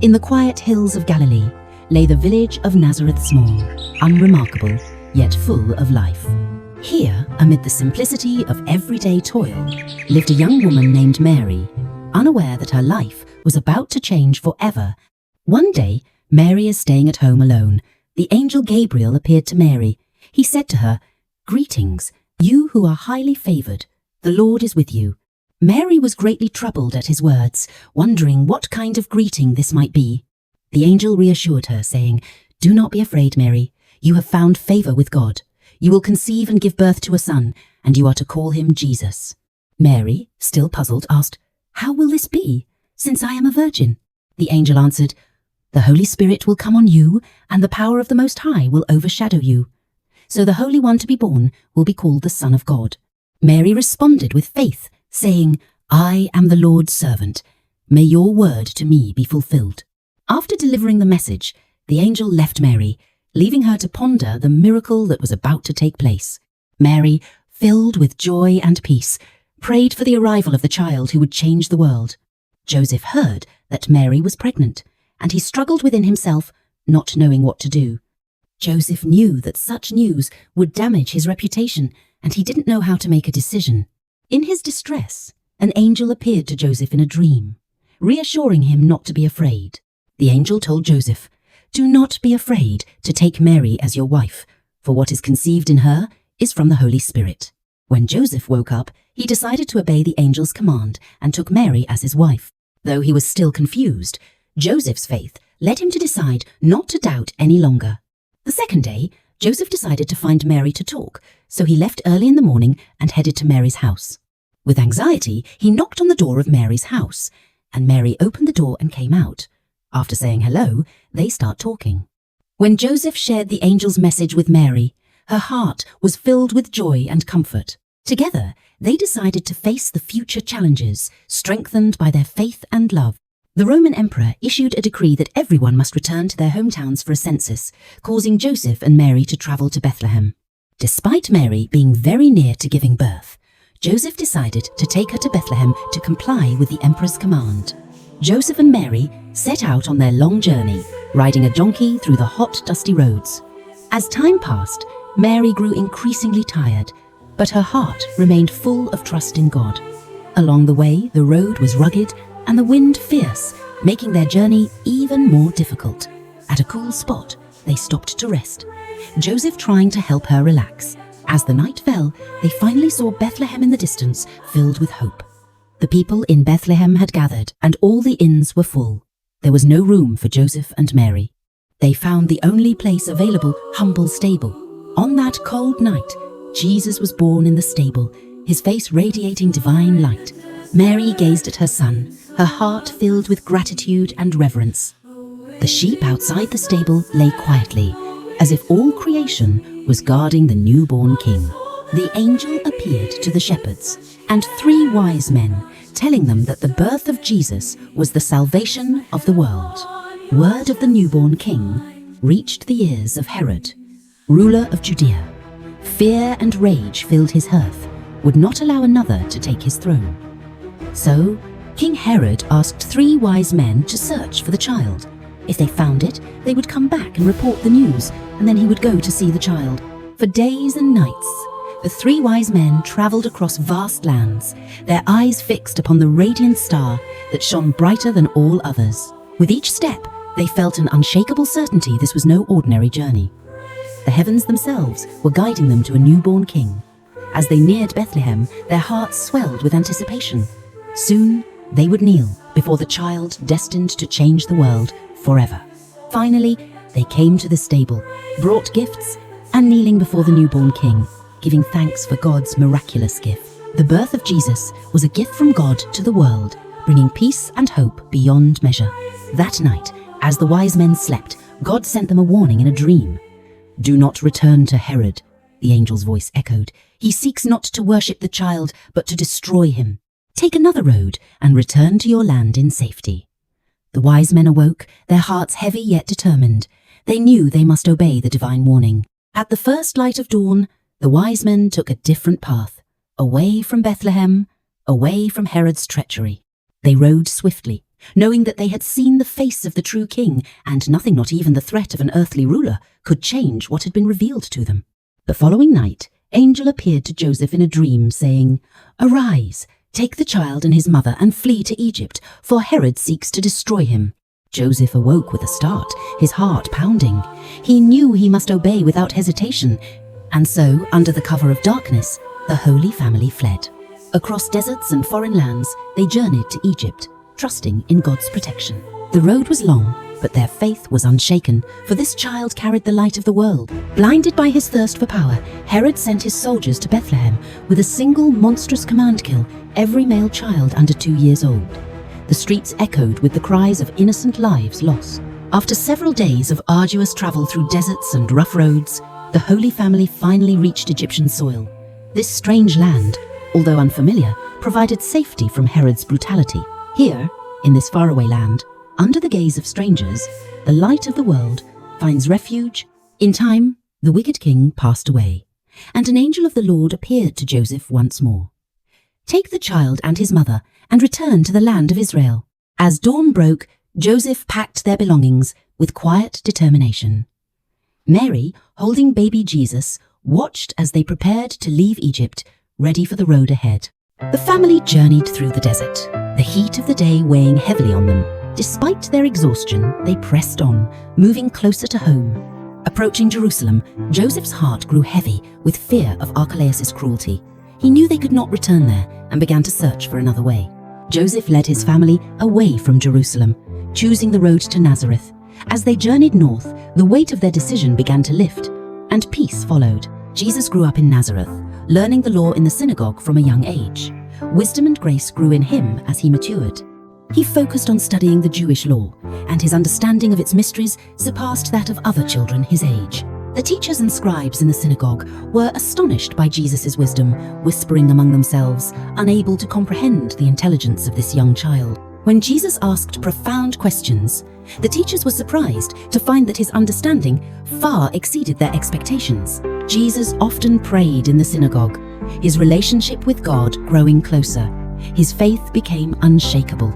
In the quiet hills of Galilee lay the village of Nazareth small, unremarkable, yet full of life. Here, amid the simplicity of everyday toil, lived a young woman named Mary, unaware that her life was about to change forever. One day, Mary is staying at home alone. The angel Gabriel appeared to Mary. He said to her, "Greetings, you who are highly favored. The Lord is with you." Mary was greatly troubled at his words, wondering what kind of greeting this might be. The angel reassured her, saying, "Do not be afraid, Mary. You have found favor with God. You will conceive and give birth to a son, and you are to call him Jesus." Mary, still puzzled, asked, "How will this be, since I am a virgin?" The angel answered, "The Holy Spirit will come on you, and the power of the Most High will overshadow you. So the Holy One to be born will be called the Son of God." Mary responded with faith, saying, "I am the Lord's servant. May your word to me be fulfilled." After delivering the message, the angel left Mary, leaving her to ponder the miracle that was about to take place. Mary, filled with joy and peace, prayed for the arrival of the child who would change the world. Joseph heard that Mary was pregnant, and he struggled within himself, not knowing what to do. Joseph knew that such news would damage his reputation, and he didn't know how to make a decision. In his distress, an angel appeared to Joseph in a dream, reassuring him not to be afraid. The angel told Joseph, "Do not be afraid to take Mary as your wife, for what is conceived in her is from the Holy Spirit." When Joseph woke up, he decided to obey the angel's command and took Mary as his wife. Though he was still confused, Joseph's faith led him to decide not to doubt any longer. The second day, Joseph decided to find Mary to talk, so he left early in the morning and headed to Mary's house. With anxiety, he knocked on the door of Mary's house, and Mary opened the door and came out. After saying hello, they start talking. When Joseph shared the angel's message with Mary, her heart was filled with joy and comfort. Together, they decided to face the future challenges, strengthened by their faith and love. The Roman emperor issued a decree that everyone must return to their hometowns for a census, causing Joseph and Mary to travel to Bethlehem. Despite Mary being very near to giving birth, Joseph decided to take her to Bethlehem to comply with the emperor's command. Joseph and Mary set out on their long journey, riding a donkey through the hot, dusty roads. As time passed, Mary grew increasingly tired, but her heart remained full of trust in God. Along the way, the road was rugged and the wind fierce, making their journey even more difficult. At a cool spot, they stopped to rest, Joseph trying to help her relax. As the night fell, they finally saw Bethlehem in the distance, filled with hope. The people in Bethlehem had gathered, and all the inns were full. There was no room for Joseph and Mary. They found the only place available, humble stable. On that cold night, Jesus was born in the stable, his face radiating divine light. Mary gazed at her son, her heart filled with gratitude and reverence. The sheep outside the stable lay quietly, as if all creation was guarding the newborn king. The angel appeared to the shepherds and 3 wise men, telling them that the birth of Jesus was the salvation of the world. Word of the newborn king reached the ears of Herod, ruler of Judea. Fear and rage filled his hearth, would not allow another to take his throne. So, King Herod asked 3 wise men to search for the child. If they found it, they would come back and report the news, and then he would go to see the child. For days and nights, the 3 wise men traveled across vast lands, their eyes fixed upon the radiant star that shone brighter than all others. With each step, they felt an unshakable certainty this was no ordinary journey. The heavens themselves were guiding them to a newborn king. As they neared Bethlehem, their hearts swelled with anticipation. Soon, they would kneel before the child destined to change the world forever. Finally, they came to the stable, brought gifts, and kneeling before the newborn king, giving thanks for God's miraculous gift. The birth of Jesus was a gift from God to the world, bringing peace and hope beyond measure. That night, as the wise men slept, God sent them a warning in a dream. "Do not return to Herod," the angel's voice echoed. "He seeks not to worship the child, but to destroy him. Take another road and return to your land in safety." The wise men awoke, their hearts heavy yet determined. They knew they must obey the divine warning. At the first light of dawn, the wise men took a different path, away from Bethlehem, away from Herod's treachery. They rode swiftly, knowing that they had seen the face of the true king, and nothing, not even the threat of an earthly ruler, could change what had been revealed to them. The following night, angel appeared to Joseph in a dream, saying, "Arise, take the child and his mother and flee to Egypt, for Herod seeks to destroy him." Joseph awoke with a start, his heart pounding. He knew he must obey without hesitation, and so, under the cover of darkness, the Holy Family fled. Across deserts and foreign lands, they journeyed to Egypt, trusting in God's protection. The road was long, but their faith was unshaken, for this child carried the light of the world. Blinded by his thirst for power, Herod sent his soldiers to Bethlehem with a single monstrous command: kill every male child under 2 years old. The streets echoed with the cries of innocent lives lost. After several days of arduous travel through deserts and rough roads, the Holy Family finally reached Egyptian soil. This strange land, although unfamiliar, provided safety from Herod's brutality. Here, in this faraway land, under the gaze of strangers, the light of the world finds refuge. In time, the wicked king passed away, and an angel of the Lord appeared to Joseph once more. "Take the child and his mother and return to the land of Israel." As dawn broke, Joseph packed their belongings with quiet determination. Mary, holding baby Jesus, watched as they prepared to leave Egypt, ready for the road ahead. The family journeyed through the desert, the heat of the day weighing heavily on them. Despite their exhaustion, they pressed on, moving closer to home. Approaching Jerusalem, Joseph's heart grew heavy with fear of Archelaus's cruelty. He knew they could not return there and began to search for another way. Joseph led his family away from Jerusalem, choosing the road to Nazareth. As they journeyed north, the weight of their decision began to lift, and peace followed. Jesus grew up in Nazareth, learning the law in the synagogue from a young age. Wisdom and grace grew in him as he matured. He focused on studying the Jewish law, and his understanding of its mysteries surpassed that of other children his age. The teachers and scribes in the synagogue were astonished by Jesus' wisdom, whispering among themselves, unable to comprehend the intelligence of this young child. When Jesus asked profound questions, the teachers were surprised to find that his understanding far exceeded their expectations. Jesus often prayed in the synagogue, his relationship with God growing closer. His faith became unshakable.